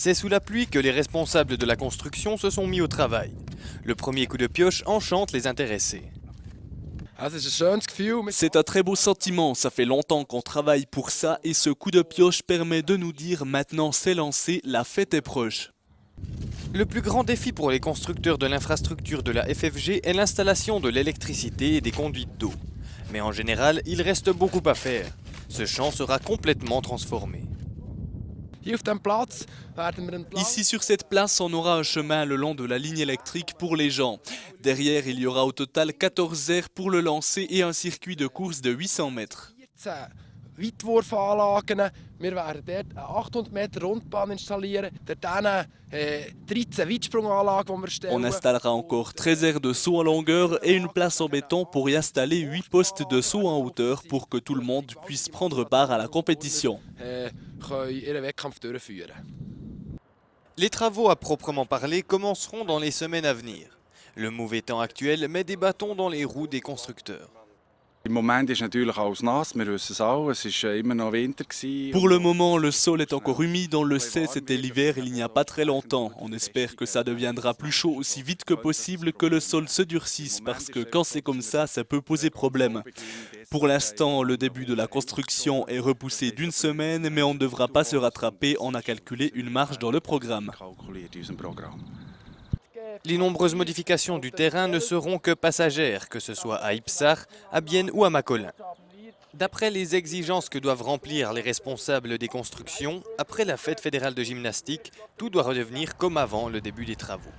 C'est sous la pluie que les responsables de la construction se sont mis au travail. Le premier coup de pioche enchante les intéressés. C'est un très beau sentiment, ça fait longtemps qu'on travaille pour ça et ce coup de pioche permet de nous dire maintenant c'est lancé, la fête est proche. Le plus grand défi pour les constructeurs de l'infrastructure de la FFG est l'installation de l'électricité et des conduites d'eau. Mais en général, il reste beaucoup à faire. Ce champ sera complètement transformé. Ici sur cette place, on aura un chemin le long de la ligne électrique pour les gens. Derrière, il y aura au total 14 aires pour le lancer et un circuit de course de 800 mètres. Weitwurfanlagen. Wir werden dort eine 800 Meter Rundbahn installieren. Dort 13 Weitsprunganlagen, die wir stellen. On installera encore 13 aires de saut en longueur et une place en béton pour y installer 8 postes de saut en hauteur pour que tout le monde puisse prendre part à la compétition. Les travaux à proprement parler commenceront dans les semaines à venir. Le mauvais temps actuel met des bâtons dans les roues des constructeurs. Pour le moment, le sol est encore humide, on le sait, c'était l'hiver il n'y a pas très longtemps. On espère que ça deviendra plus chaud aussi vite que possible, que le sol se durcisse, parce que quand c'est comme ça peut poser problème. Pour l'instant, le début de la construction est repoussé d'une semaine, mais on ne devra pas se rattraper, on a calculé une marge dans le programme. Les nombreuses modifications du terrain ne seront que passagères, que ce soit à Ipsar, à Bienne ou à Macolin. D'après les exigences que doivent remplir les responsables des constructions, après la fête fédérale de gymnastique, tout doit redevenir comme avant le début des travaux.